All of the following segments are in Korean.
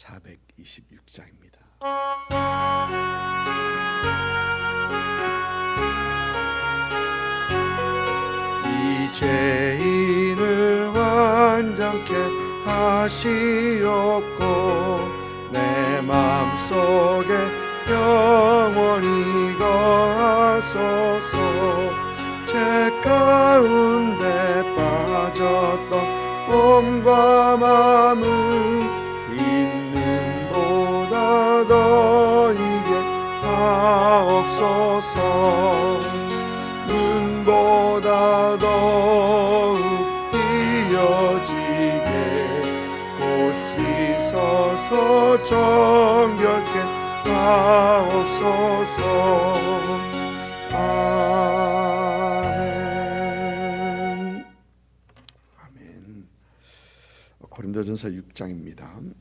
426장입니다. 이 죄인을 완전케 하시옵고 내 마음속에 영원히 거하소서. 죄 가운데 빠졌던 몸과 마음을 있는 보다 너에게 하옵소서. 눈보다 더욱 띄어지게 곧 씻어서 정결케 하옵소서. 아멘. 아멘. 고린도전서 6장입니다.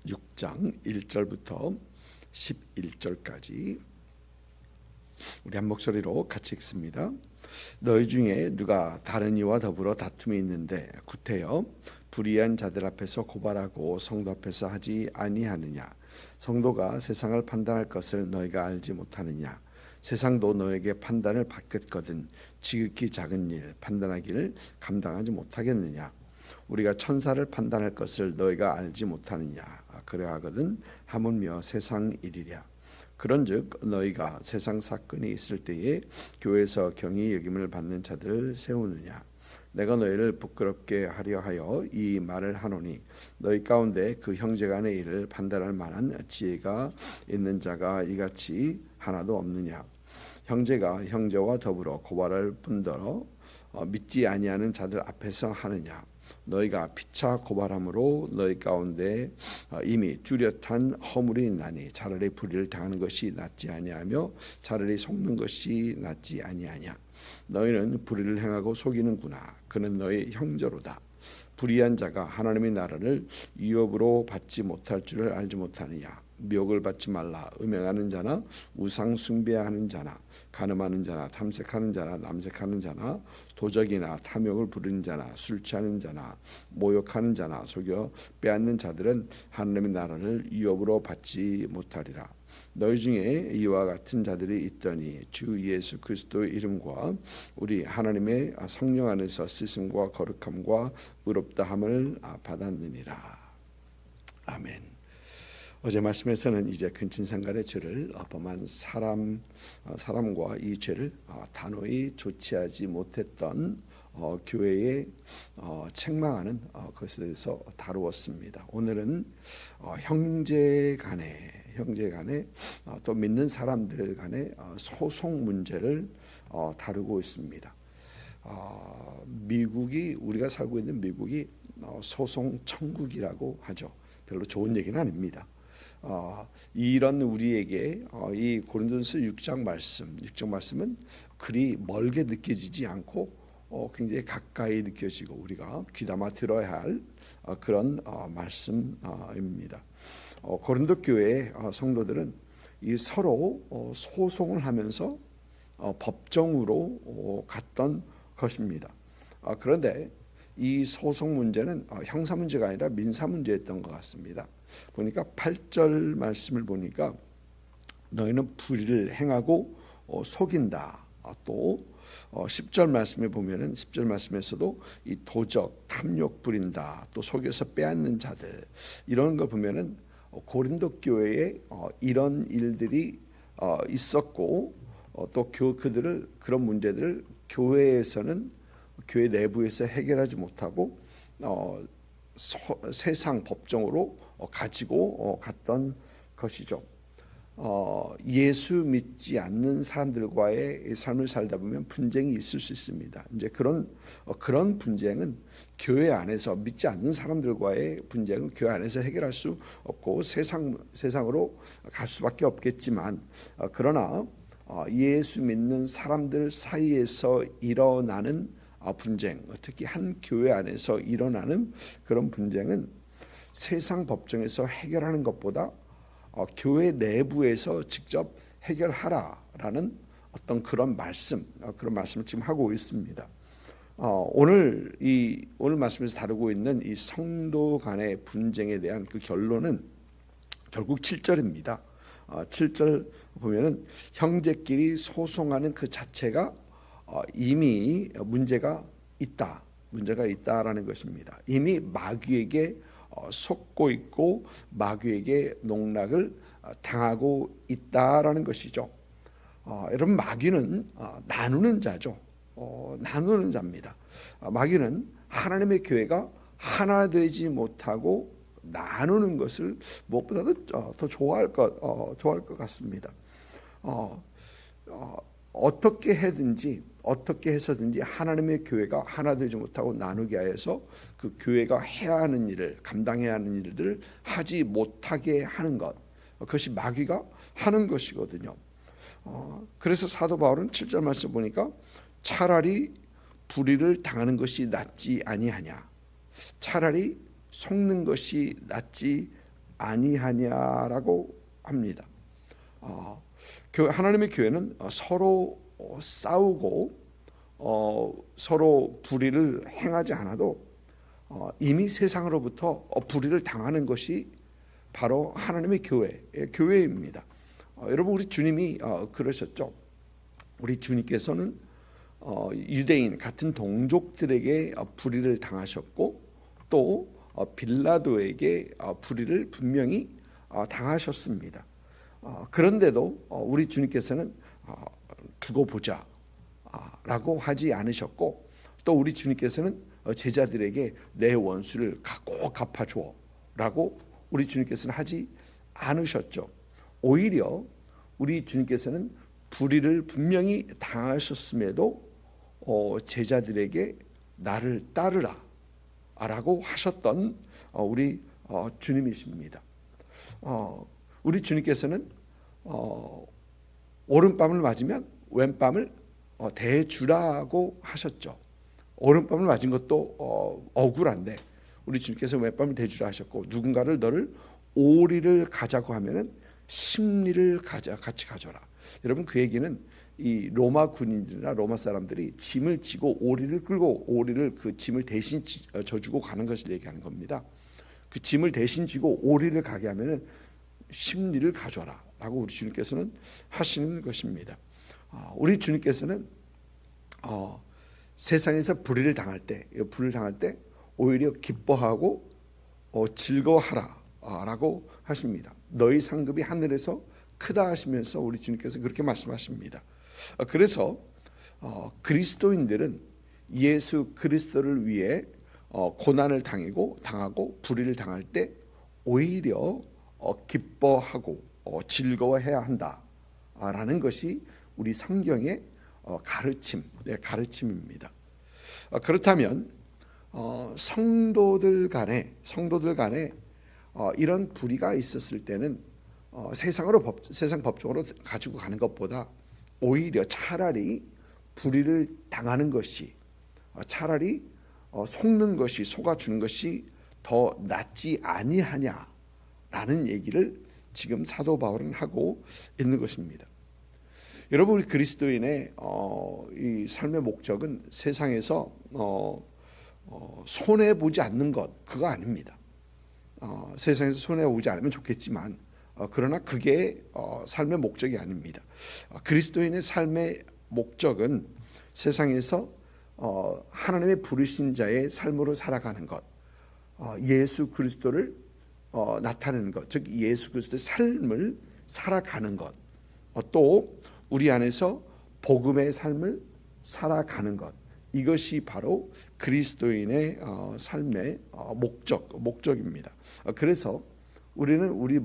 6장 1절부터 11절까지 우리 한 목소리로 같이 읽습니다. 너희 중에 누가 다른 이와 더불어 다툼이 있는데 구태여 불의한 자들 앞에서 고발하고 성도 앞에서 하지 아니하느냐. 성도가 세상을 판단할 것을 너희가 알지 못하느냐. 세상도 너에게 판단을 받겠거든 지극히 작은 일 판단하기를 감당하지 못하겠느냐. 우리가 천사를 판단할 것을 너희가 알지 못하느냐. 그래하거든 하물며 세상 일이랴. 그런즉 너희가 세상 사건이 있을 때에 교회에서 경히 여김을 받는 자들을 세우느냐. 내가 너희를 부끄럽게 하려 하여 이 말을 하노니 너희 가운데 그 형제간의 일을 판단할 만한 지혜가 있는 자가 이같이 하나도 없느냐. 형제가 형제와 더불어 고발할 뿐더러 믿지 아니하는 자들 앞에서 하느냐. 너희가 피차 고발함으로 너희 가운데 이미 뚜렷한 허물이 있나니 차라리 불의를 당하는 것이 낫지 아니하며 차라리 속는 것이 낫지 아니하냐. 너희는 불의를 행하고 속이는구나. 그는 너희 형제로다. 불의한 자가 하나님의 나라를 유업으로 받지 못할 줄을 알지 못하느냐. 미혹을 받지 말라. 음행하는 자나 우상 숭배하는 자나 간음하는 자나 탐색하는 자나 남색하는 자나 도적이나 탐욕을 부리는 자나 술 취하는 자나 모욕하는 자나 속여 빼앗는 자들은 하나님의 나라를 유업으로 받지 못하리라. 너희 중에 이와 같은 자들이 있더니 주 예수 그리스도의 이름과 우리 하나님의 성령 안에서 씻음과 거룩함과 의롭다함을 받았느니라. 아멘. 어제 말씀에서는 이제 근친상간의 죄를 범한 사람과 이 죄를 단호히 조치하지 못했던 교회에 책망하는 것에 대해서 다루었습니다. 오늘은 형제간에 또 믿는 사람들 간의 소송 문제를 다루고 있습니다. 미국이 우리가 살고 있는 미국이 소송 천국이라고 하죠. 별로 좋은 얘기는 아닙니다. 이런 우리에게 이 고린도전서 6장 말씀은 그리 멀게 느껴지지 않고 굉장히 가까이 느껴지고 우리가 귀담아 들어야 할 그런 말씀입니다. 고린도 교회의 성도들은 이 서로 소송을 하면서 법정으로 갔던 것입니다. 그런데 이 소송 문제는 형사 문제가 아니라 민사 문제였던 것 같습니다. 보니까 8절 말씀을 보니까 너희는 불의를 행하고 속인다. 또 10절 말씀에 보면은 10절 말씀에서도 이 도적, 탐욕 부린다. 또 속여서 빼앗는 자들 이런 걸 보면은 고린도 교회에 이런 일들이 있었고 또 그들을 그런 문제들을 교회에서는 교회 내부에서 해결하지 못하고 세상 법정으로 가지고 갔던 것이죠. 예수 믿지 않는 사람들과의 삶을 살다 보면 분쟁이 있을 수 있습니다. 이제 그런 분쟁은 교회 안에서 믿지 않는 사람들과의 분쟁은 교회 안에서 해결할 수 없고 세상으로 갈 수밖에 없겠지만 그러나 예수 믿는 사람들 사이에서 일어나는 분쟁, 특히 한 교회 안에서 일어나는 그런 분쟁은 세상 법정에서 해결하는 것보다 교회 내부에서 직접 해결하라라는 어떤 그런 말씀을 지금 하고 있습니다. 오늘 말씀에서 다루고 있는 이 성도 간의 분쟁에 대한 그 결론은 결국 7절입니다. 7절 보면은 형제끼리 소송하는 그 자체가 이미 문제가 있다라는 것입니다. 이미 마귀에게 속고 있고 마귀에게 농락을 당하고 있다라는 것이죠. 여러분, 마귀는 나누는 자죠. 나누는 자입니다. 마귀는 하나님의 교회가 하나 되지 못하고 나누는 것을 무엇보다도 더 좋아할 것 같습니다. 어떻게 해서든지 하나님의 교회가 하나 되지 못하고 나누게 하여서 그 교회가 해야 하는 일을, 감당해야 하는 일들을 하지 못하게 하는 것, 그것이 마귀가 하는 것이거든요. 그래서 사도 바울은 7절 말씀 보니까 차라리 불의를 당하는 것이 낫지 아니하냐, 차라리 속는 것이 낫지 아니하냐라고 합니다. 하나님의 교회는 서로 싸우고 서로 불의를 행하지 않아도 이미 세상으로부터 불의를 당하는 것이 바로 하나님의 교회입니다. 여러분, 우리 주님이 그러셨죠. 우리 주님께서는 유대인 같은 동족들에게 불의를 당하셨고 또 빌라도에게 불의를 분명히 당하셨습니다. 그런데도 우리 주님께서는 두고 보자 라고 하지 않으셨고, 또 우리 주님께서는 제자들에게 내 원수를 꼭 갚아줘 라고 우리 주님께서는 하지 않으셨죠. 오히려 우리 주님께서는 불의를 분명히 당하셨음에도 제자들에게 나를 따르라 라고 하셨던 우리 주님이십니다. 우리 주님께서는 오른밤을 맞으면 왼밤을 대주라고 하셨죠. 오른밤을 맞은 것도 억울한데 우리 주님께서 왼밤을 대주라 하셨고, 누군가를 너를 오리를 가자고 하면은 십리를 같이 가져라. 여러분, 그 얘기는 이 로마 군인들이나 로마 사람들이 짐을 지고 오리를 끌고 오리를 그 짐을 대신 져주고 가는 것을 얘기하는 겁니다. 그 짐을 대신 지고 오리를 가게 하면은 십리를 가져라 라고 우리 주님께서는 하시는 것입니다. 우리 주님께서는 세상에서 불의를 당할 때 오히려 기뻐하고 즐거워하라 라고 하십니다. 너희 상급이 하늘에서 크다 하시면서 우리 주님께서 그렇게 말씀하십니다. 그래서 그리스도인들은 예수 그리스도를 위해 고난을 당하고 불의를 당할 때 오히려 기뻐하고 즐거워해야 한다라는 것이 우리 성경의 가르침입니다. 그렇다면 성도들 간에 이런 불의가 있었을 때는 세상 법적으로 가지고 가는 것보다 오히려 차라리 불의를 당하는 것이, 차라리 속는 것이, 속아주는 것이 더 낫지 아니하냐라는 얘기를 지금 사도 바울은 하고 있는 것입니다. 여러분, 우리 그리스도인의 이 삶의 목적은 세상에서 손해 보지 않는 것, 그거 아닙니다. 세상에서 손해 오지 않으면 좋겠지만 그러나 그게 삶의 목적이 아닙니다. 그리스도인의 삶의 목적은 세상에서 하나님의 부르신 자의 삶으로 살아가는 것, 예수 그리스도를 나타내는 것, 즉 예수 그리스도의 삶을 살아가는 것, 또 우리 안에서 복음의 삶을 살아가는 것, 이것이 바로 그리스도인의 삶의 목적입니다. 그래서 우리는 우리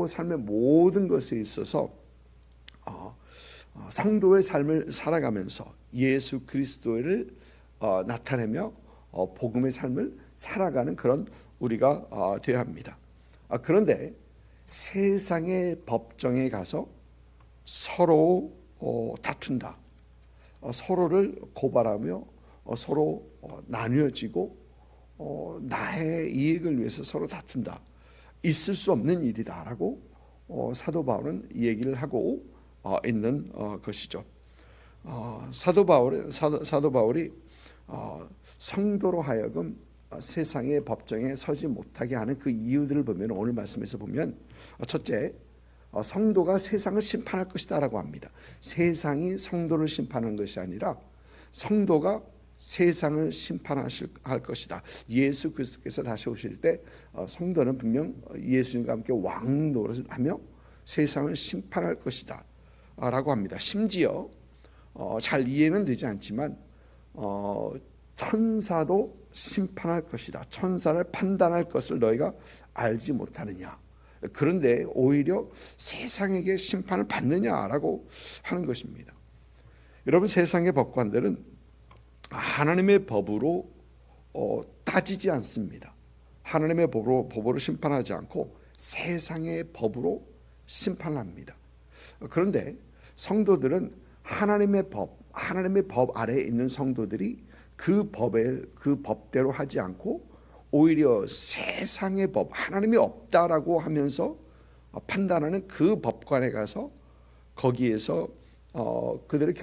삶의 모든 것에 있어서 성도의 삶을 살아가면서 예수 그리스도를 나타내며 복음의 삶을 살아가는 그런 우리가 되어야 합니다. 그런데 세상의 법정에 가서 서로 다툰다, 서로를 고발하며 서로 나뉘어지고 나의 이익을 위해서 서로 다툰다, 있을 수 없는 일이다라고 사도 바울은 얘기를 하고 있는 것이죠. 사도 바울이 성도로 하여금 세상의 법정에 서지 못하게 하는 그 이유들을 보면, 오늘 말씀에서 보면, 첫째, 성도가 세상을 심판할 것이다라고 합니다. 세상이 성도를 심판하는 것이 아니라 성도가 세상을 심판할 것이다. 예수 그리스도께서 다시 오실 때 성도는 분명 예수님과 함께 왕 노릇을 하며 세상을 심판할 것이다 라고 합니다. 심지어 잘 이해는 되지 않지만 천사도 심판할 것이다. 천사를 판단할 것을 너희가 알지 못하느냐. 그런데 오히려 세상에게 심판을 받느냐라고 하는 것입니다. 여러분, 세상의 법관들은 하나님의 법으로 따지지 않습니다. 하나님의 법으로 심판하지 않고 세상의 법으로 심판합니다. 그런데 성도들은 하나님의 법 아래에 있는 성도들이 그 법대로 하지 않고 오히려 세상의 법, 하나님이 없다라고 하면서 판단하는 그 법관에 가서 거기에서 그들의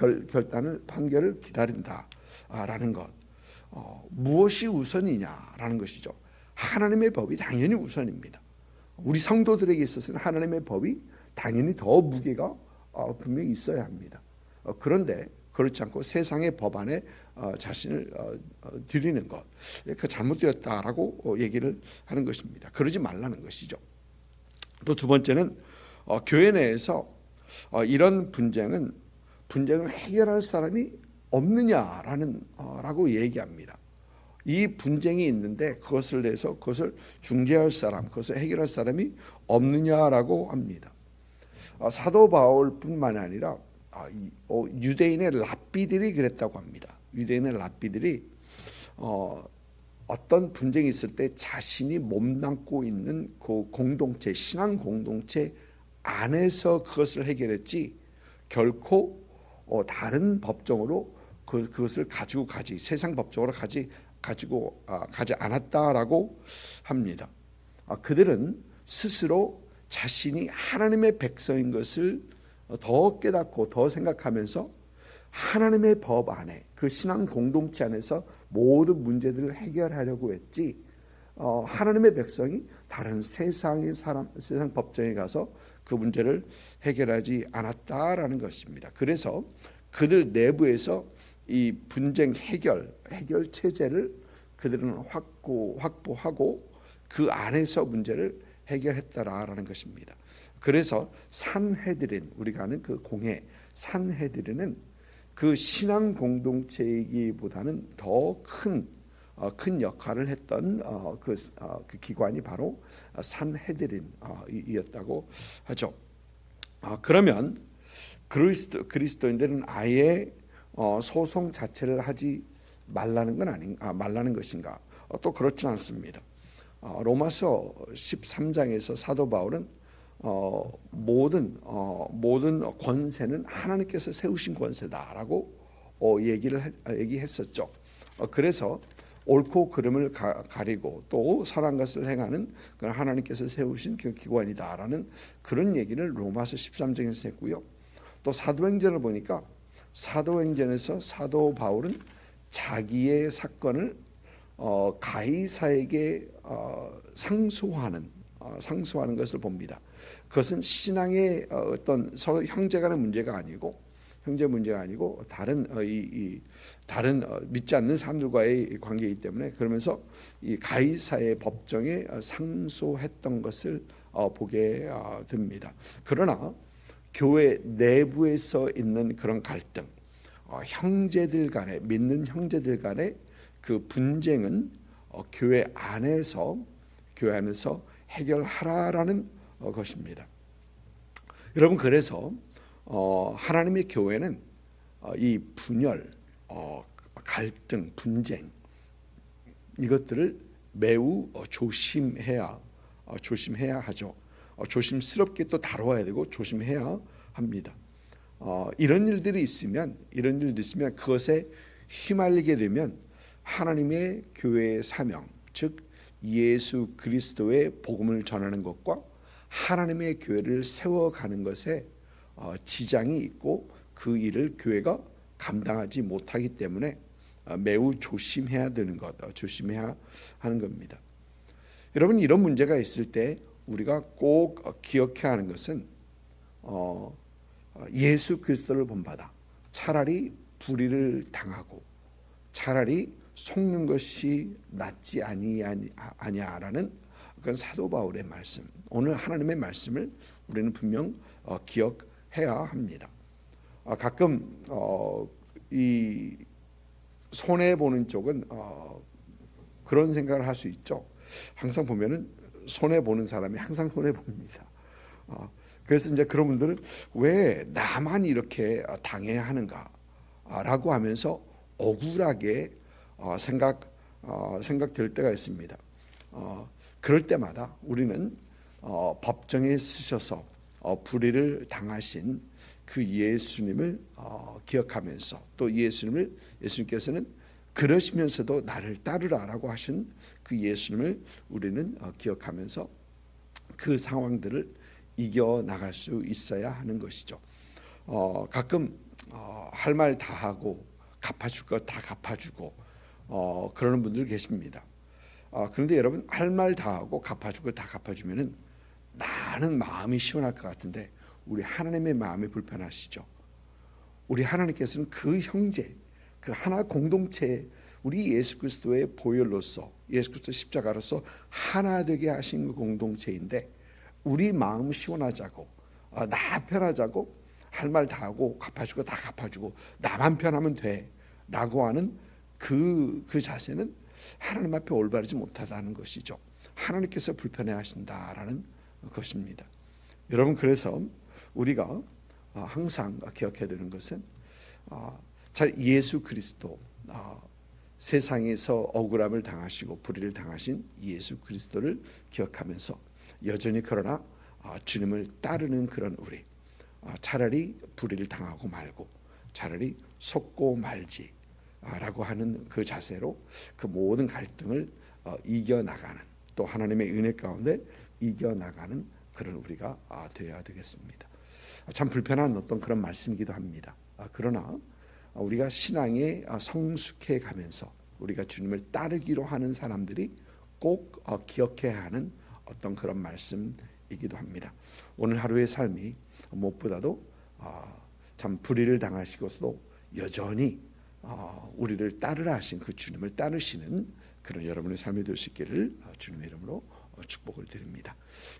판결을 기다린다라는 것. 무엇이 우선이냐라는 것이죠. 하나님의 법이 당연히 우선입니다. 우리 성도들에게 있어서는 하나님의 법이 당연히 더 무게가 분명히 있어야 합니다. 그런데 그렇지 않고 세상의 법 안에 자신을 들이는 것, 그 잘못되었다라고 얘기를 하는 것입니다. 그러지 말라는 것이죠. 또 두 번째는 교회 내에서 이런 분쟁을 해결할 사람이 없느냐라고 얘기합니다. 이 분쟁이 있는데 그것을 내서 그것을 중재할 사람, 그것을 해결할 사람이 없느냐라고 합니다. 사도 바울뿐만 아니라 유대인의 랍비들이 그랬다고 합니다. 유대인의 랍비들이 어떤 분쟁이 있을 때 자신이 몸담고 있는 그 공동체, 신앙 공동체 안에서 그것을 해결했지 결코 다른 법정으로 그것을 가지고 세상 법정으로 가지 않았다라고 합니다. 그들은 스스로 자신이 하나님의 백성인 것을 더 깨닫고 더 생각하면서 하나님의 법 안에, 그 신앙 공동체 안에서 모든 문제들을 해결하려고 했지 하나님의 백성이 다른 세상 법정에 가서 그 문제를 해결하지 않았다라는 것입니다. 그래서 그들 내부에서 이 분쟁 해결 체제를 그들은 확보하고 그 안에서 문제를 해결했다라는 것입니다. 그래서 산헤드린, 우리가 아는 그 공회 산헤드린은 그 신앙 공동체이기보다는 더 큰 역할을 했던 그 기관이 바로 산헤드린이었다고 하죠. 그러면 그리스도인들은 아예 소송 자체를 하지 말라는 것인가? 또 그렇지 않습니다. 로마서 13장에서 사도 바울은 모든 권세는 하나님께서 세우신 권세다라고 얘기했었죠. 그래서 옳고 그름을 가리고 또 선한 것을 행하는 그런 하나님께서 세우신 그 기관이다라는 그런 얘기를 로마서 13장에서 했고요. 또 사도행전을 보니까 사도행전에서 사도 바울은 자기의 사건을 가이사에게 상소하는 것을 봅니다. 그것은 신앙의 어떤 서로 형제 간의 문제가 아니고 다른 믿지 않는 사람들과의 관계이기 때문에, 그러면서 이 가이사의 법정에 상소했던 것을 보게 됩니다. 그러나 교회 내부에서 있는 그런 갈등, 믿는 형제들 간의 그 분쟁은 교회 안에서 해결하라라는 것입니다. 여러분, 그래서 하나님의 교회는 이 분열, 갈등, 분쟁 이것들을 매우 조심해야 하죠. 조심스럽게 또 다뤄야 되고 조심해야 합니다. 이런 일들이 있으면 그것에 휘말리게 되면 하나님의 교회의 사명, 즉 예수 그리스도의 복음을 전하는 것과 하나님의 교회를 세워가는 것에 지장이 있고 그 일을 교회가 감당하지 못하기 때문에 매우 조심해야 되는 것, 조심해야 하는 겁니다. 여러분, 이런 문제가 있을 때 우리가 꼭 기억해야 하는 것은 예수 그리스도를 본받아 차라리 불의를 당하고 차라리 속는 것이 낫지 아니하라는 그건 사도 바울의 말씀. 오늘 하나님의 말씀을 우리는 분명 기억해야 합니다. 가끔 이 손해 보는 쪽은 그런 생각을 할 수 있죠. 항상 보면은 손해 보는 사람이 항상 손해 봅니다. 그래서 이제 그런 분들은 왜 나만 이렇게 당해야 하는가라고 하면서 억울하게 생각될 때가 있습니다. 그럴 때마다 우리는 법정에 쓰셔서 불의를 당하신 그 예수님을 기억하면서 또 예수님께서는 그러시면서도 나를 따르라라고 하신 그 예수님을 우리는 기억하면서 그 상황들을 이겨 나갈 수 있어야 하는 것이죠. 가끔 할 말 다 하고 갚아줄 거 다 갚아주고 그러는 분들 계십니다. 그런데 여러분, 할 말 다 하고 갚아주고 다 갚아주면은 나는 마음이 시원할 것 같은데 우리 하나님의 마음이 불편하시죠. 우리 하나님께서는 그 형제, 그 하나 공동체, 우리 예수 그리스도의 보혈로서 예수 그리스도 십자가로서 하나 되게 하신 그 공동체인데 우리 마음 시원하자고 나 편하자고 할 말 다 하고 갚아주고 다 갚아주고 나만 편하면 돼라고 하는 그 자세는 하나님 앞에 올바르지 못하다는 것이죠. 하나님께서 불편해하신다라는 것입니다. 여러분, 그래서 우리가 항상 기억해야 되는 것은 예수 그리스도, 세상에서 억울함을 당하시고 불의를 당하신 예수 그리스도를 기억하면서 여전히 그러나 주님을 따르는 그런 우리, 차라리 불의를 당하고 말고 차라리 속고 말지 라고 하는 그 자세로 그 모든 갈등을 이겨나가는, 또 하나님의 은혜 가운데 이겨나가는 그런 우리가 되어야 되겠습니다. 참 불편한 어떤 그런 말씀이기도 합니다. 그러나 우리가 신앙에 성숙해 가면서 우리가 주님을 따르기로 하는 사람들이 꼭 기억해야 하는 어떤 그런 말씀이기도 합니다. 오늘 하루의 삶이 무엇보다도 참 불의를 당하시고서도 여전히 우리를 따르라 하신 그 주님을 따르시는 그런 여러분의 삶이 될 수 있기를 주님의 이름으로 축복을 드립니다.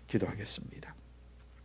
기도하겠습니다.